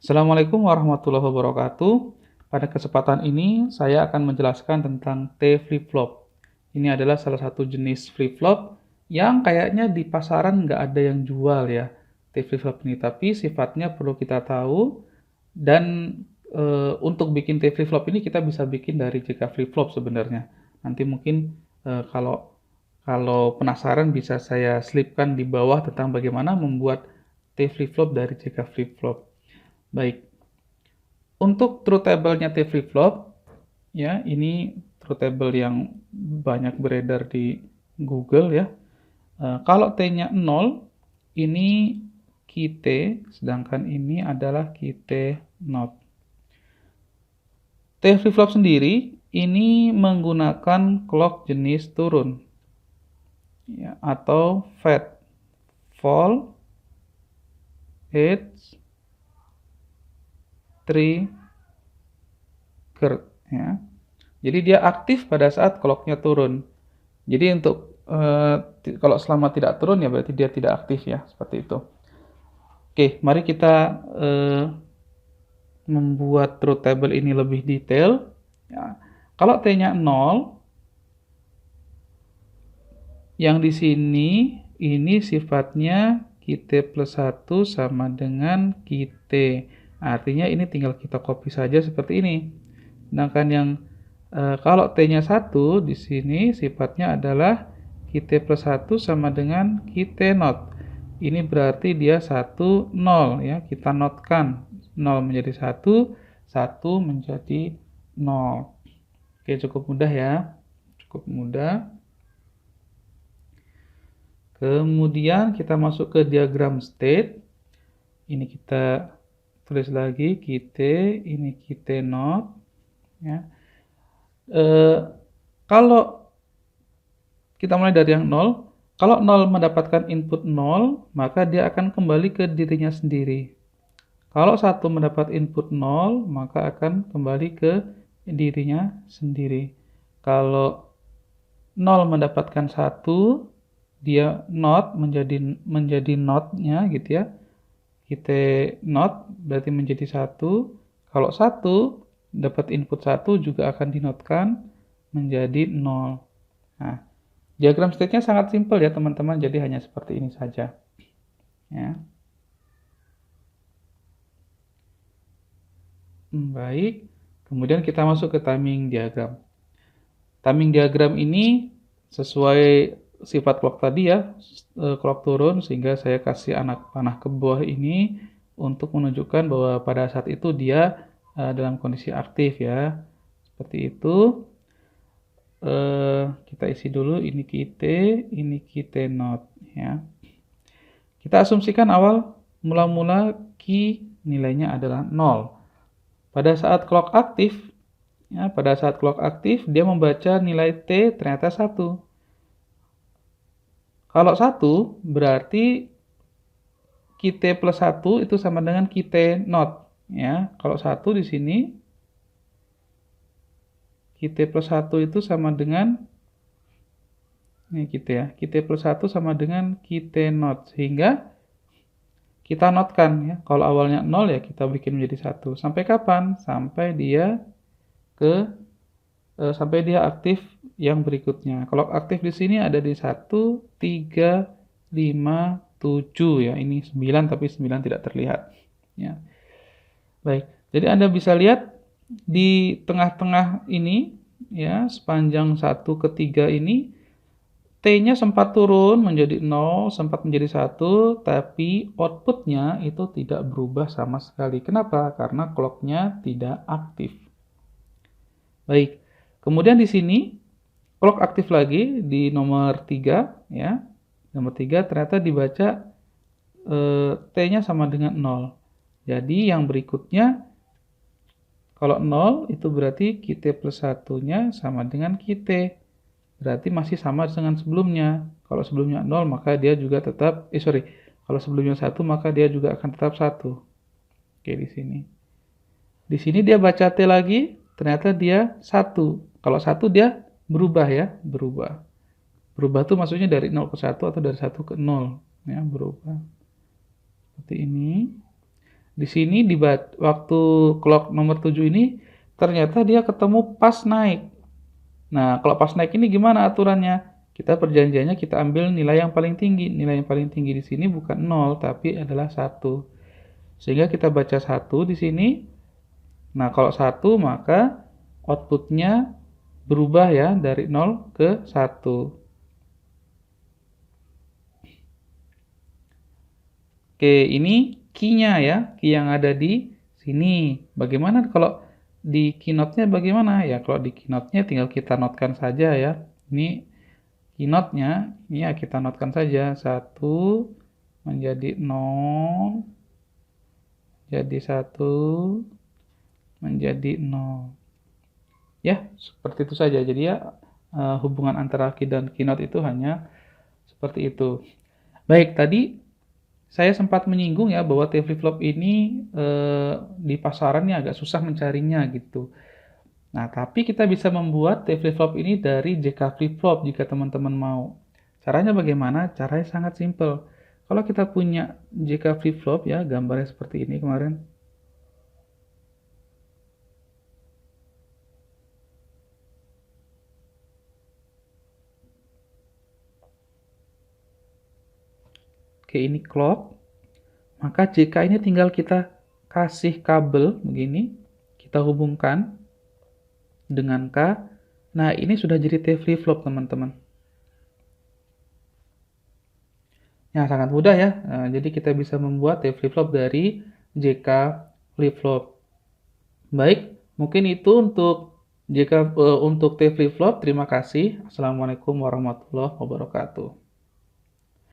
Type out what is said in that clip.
Assalamualaikum warahmatullahi wabarakatuh. Pada kesempatan ini, saya akan menjelaskan tentang T flip-flop. Ini adalah salah satu jenis flip-flop yang kayaknya di pasaran nggak ada yang jual ya, T flip-flop ini. Tapi sifatnya perlu kita tahu, dan untuk bikin T flip-flop ini kita bisa bikin dari JK flip-flop sebenarnya. Nanti mungkin kalau kalau penasaran bisa saya selipkan di bawah tentang bagaimana membuat T flip-flop dari JK flip-flop. Baik, untuk truth table-nya T flip-flop, ya, ini truth table yang banyak beredar di Google ya. Kalau T-nya 0, ini key T, sedangkan ini adalah key T not. T flip-flop sendiri ini menggunakan clock jenis turun, ya, atau fat, fall, edge, trigger, ya. Jadi dia aktif pada saat clocknya turun. Jadi untuk kalau selama tidak turun ya berarti dia tidak aktif ya, seperti itu. Oke, mari kita membuat truth table ini lebih detail. Ya. Kalau T-nya 0, yang di sini ini sifatnya QT plus 1 sama dengan QT. Artinya ini tinggal kita copy saja seperti ini. Sedangkan yang kalau T-nya 1 di sini sifatnya adalah QT plus 1 sama dengan QT not. Ini berarti dia 1, 0 ya. Kita notkan 0 menjadi 1, 1 menjadi 0. Oke, cukup mudah ya. Cukup mudah. Kemudian kita masuk ke diagram state. Ini kita tulis lagi QT, ini QT not ya. Kalau kita mulai dari yang 0, kalau 0 mendapatkan input 0, maka dia akan kembali ke dirinya sendiri. Kalau 1 mendapat input 0, maka akan kembali ke dirinya sendiri. Kalau 0 mendapatkan 1, dia not menjadi not-nya gitu ya. Kita not berarti menjadi 1. Kalau 1 dapat input 1 juga akan dinotkan menjadi 0. Nah, diagram state-nya sangat simpel ya teman-teman, jadi hanya seperti ini saja. Ya. Baik, kemudian kita masuk ke timing diagram. Timing diagram ini sesuai sifat clock tadi ya, clock turun, sehingga saya kasih anak panah ke bawah ini untuk menunjukkan bahwa pada saat itu dia dalam kondisi aktif ya. Seperti itu. Kita isi dulu ini QT not ya. Kita asumsikan awal mula-mula key nilainya adalah 0. Pada saat clock aktif ya, dia membaca nilai T ternyata 1. Kalau 1 berarti QT plus 1 itu sama dengan QT not ya. Kalau 1 di sini QT plus 1 itu sama dengan ini QT ya. QT plus 1 sama dengan QT not, sehingga kita notkan ya. Kalau awalnya 0 ya kita bikin menjadi 1. Sampai kapan? Sampai dia aktif yang berikutnya. Kalau aktif di sini ada di 1, 3, 5, 7 ya. Ini 9 tapi 9 tidak terlihat ya. Baik. Jadi Anda bisa lihat di tengah-tengah ini ya, sepanjang 1 ke 3 ini T-nya sempat turun menjadi 0, sempat menjadi 1, tapi outputnya itu tidak berubah sama sekali. Kenapa? Karena clock-nya tidak aktif. Baik. Kemudian di sini clock aktif lagi di nomor 3 ya. Nomor 3 ternyata dibaca T-nya sama dengan 0. Jadi yang berikutnya kalau 0 itu berarti QT plus 1-nya sama dengan QT. Berarti masih sama dengan sebelumnya. Kalau sebelumnya 0 maka dia juga tetap kalau sebelumnya 1 maka dia juga akan tetap 1. Oke, di sini. Di sini dia baca T lagi, ternyata dia 1. Kalau 1 dia berubah ya, berubah. Berubah itu maksudnya dari 0 ke 1 atau dari 1 ke 0 ya, berubah. Seperti ini. Di sini waktu clock nomor 7 ini ternyata dia ketemu pas naik. Nah, kalau pas naik ini gimana aturannya? Kita perjanjiannya kita ambil nilai yang paling tinggi. Nilai yang paling tinggi di sini bukan 0 tapi adalah 1. Sehingga kita baca 1 di sini. Nah, kalau 1 maka outputnya berubah ya dari 0 ke 1. Oke, ini key-nya ya, key yang ada di sini. Bagaimana kalau di keynote-nya bagaimana? Ya, kalau di keynote-nya tinggal kita notkan saja ya. Ini keynote-nya, ini ya kita notkan saja. 1 menjadi 0, jadi 1 menjadi 0. Ya, seperti itu saja. Jadi ya, hubungan antara key dan keynote itu hanya seperti itu. Baik, tadi saya sempat menyinggung ya bahwa T flip-flop ini di pasaran ini agak susah mencarinya gitu. Nah, tapi kita bisa membuat T flip-flop ini dari JK flip-flop jika teman-teman mau. Caranya bagaimana? Caranya sangat simpel. Kalau kita punya JK flip-flop ya, gambarnya seperti ini kemarin. Oke, ini clock. Maka JK ini tinggal kita kasih kabel begini, kita hubungkan dengan K. Nah, ini sudah jadi T flip-flop, teman-teman. Ya, sangat mudah ya. Jadi kita bisa membuat T flip-flop dari JK flip-flop. Baik, mungkin itu untuk T flip-flop. Terima kasih. Assalamualaikum warahmatullahi wabarakatuh.